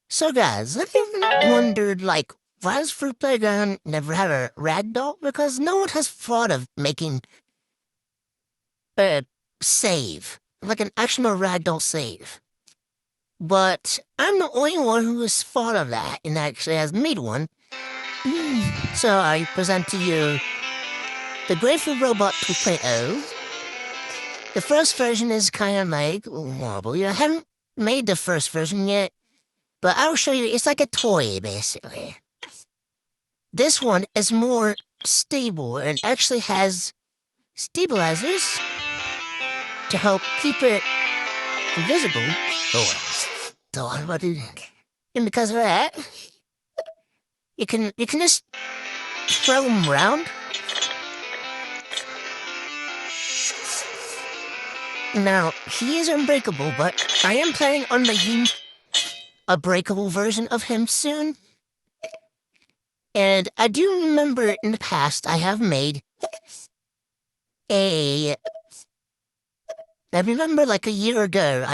So guys, have you ever wondered, like, why does Fruit Playground never have a Ragdoll? Because no one has thought of making a save, like an actual Ragdoll save. But I'm the only one who has thought of that and actually has made one. So I present to you the Grapefruit Robot 2.0. The first version is kind of like wobbly. I haven't made the first version yet, but I'll show you. It's like a toy, basically. This one is more stable and actually has stabilizers to help keep it invisible. Oh, don't want to do that. And because of that, you can just throw them around. Now, he is unbreakable, but I am planning on making a breakable version of him soon. And I do remember in the past I have made a I remember like a year ago,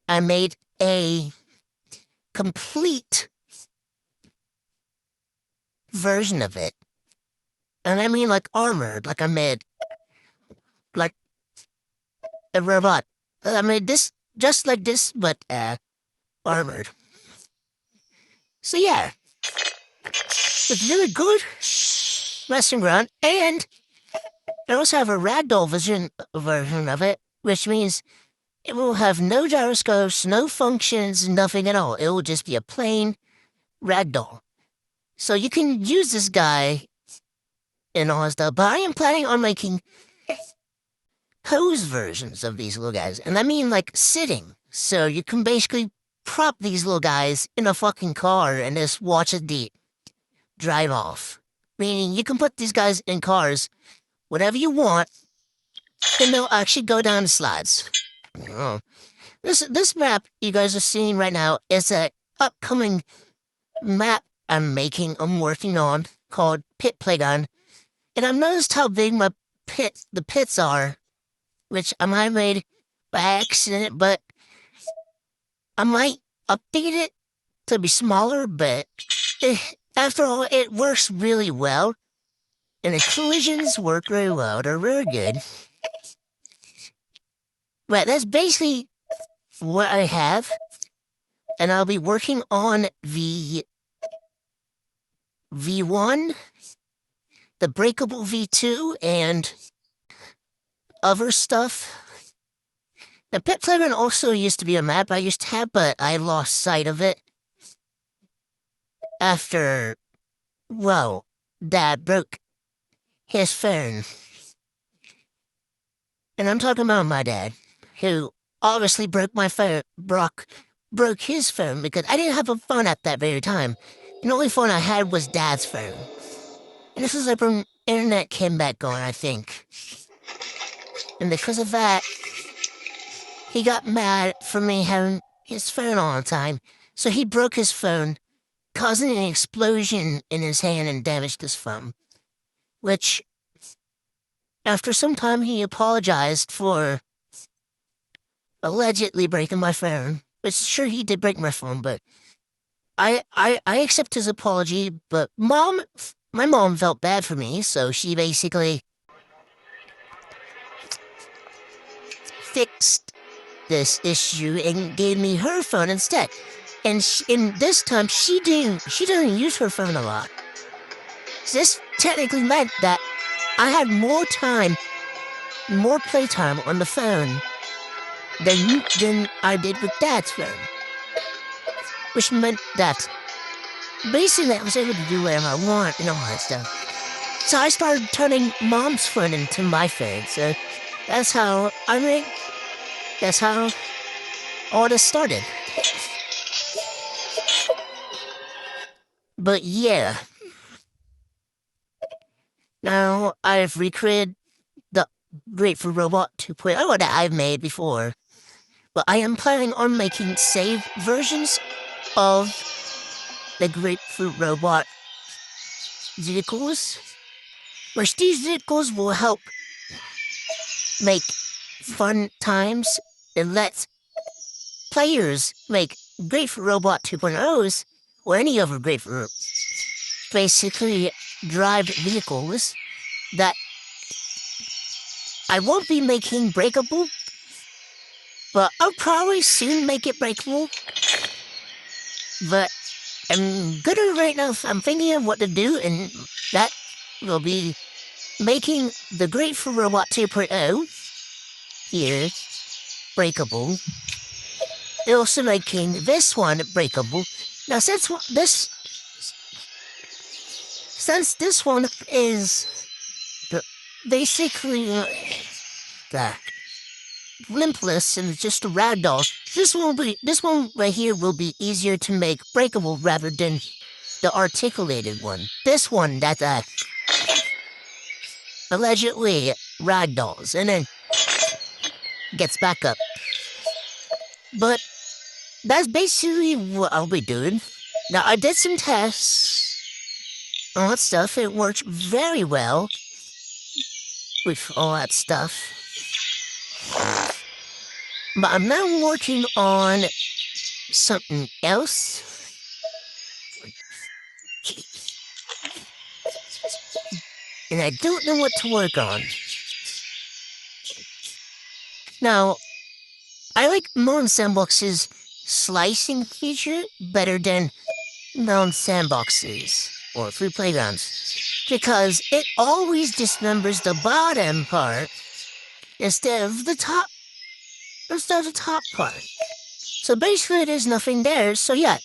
I made a complete version of it. And I mean like armored, like I made like a robot. I made this just like this, but armored. So yeah, it's really good resting ground. And I also have a ragdoll version of it, which means it will have no gyroscopes, no functions, nothing at all. It will just be a plain ragdoll. So you can use this guy and all that stuff, but I am planning on making pose versions of these little guys. And I mean like sitting. So you can basically prop these little guys in a fucking car and just watch it drive off. Meaning you can put these guys in cars, whatever you want, and they'll actually go down the slides. Oh. This map you guys are seeing right now is a upcoming map I'm working on, called Pit Playground. And I've noticed how big the pits are, which I might have made by accident, but I might update it to be smaller, but after all, it works really well. And the collisions work very well. They're really good. But that's basically what I have. And I'll be working on the V1, the breakable V2, and other stuff. The Pit Playground also used to be a map I used to have, but I lost sight of it after, well, Dad broke his phone. And I'm talking about my dad, who obviously broke his phone because I didn't have a phone at that very time. The only phone I had was Dad's phone. And this was like when internet came back going, I think. And because of that, he got mad for me having his phone all the time. So he broke his phone, causing an explosion in his hand and damaged his phone. Which, after some time, he apologized for allegedly breaking my phone. But sure, he did break my phone, but I accept his apology. But my mom felt bad for me, so she basically fixed this issue and gave me her phone instead. And this time, she doesn't use her phone a lot. So this technically meant that I had more playtime on the phone than I did with Dad's phone. Which meant that basically I was able to do whatever I want and all that stuff. So I started turning Mom's phone into my phone. So that's how that's how all this started. But yeah, now I've recreated the Grapefruit Robot 2.0 that I've made before. But I am planning on making save versions of the Grapefruit Robot vehicles, which these vehicles will help make fun times and let players make grapefruit robot 2.0s, or any other grapefruit, basically drive vehicles that I won't be making breakable, but I'll probably soon make it breakable. But I'm gonna right now, I'm thinking of what to do, and that will be making the grapefruit robot 2.0 here breakable. Also making this one breakable. Now since this one is basically the limpless and just a ragdoll, this one right here will be easier to make breakable rather than the articulated one. This one that allegedly ragdolls and then gets back up. But that's basically what I'll be doing. Now I did some tests, all that stuff. It worked very well with all that stuff. But I'm now working on something else. And I don't know what to work on. Now, I like Melon Sandbox's slicing feature better than Melon Sandboxes or Fruit Playgrounds, because it always dismembers the bottom part instead of the top part. So basically there's nothing there, so yeah.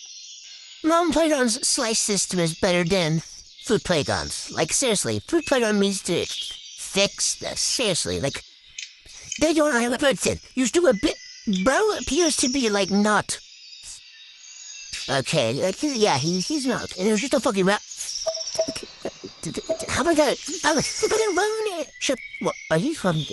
Melon Playground's slice system is better than Fruit Playgrounds. Like seriously, Fruit Playground needs to fix this. Seriously, like, they don't have a person. You do a bit. Bro appears to be like not. Okay, yeah, he's not. And it was just a fucking rap. How am I gonna ruin it? Shut. What? Are you from?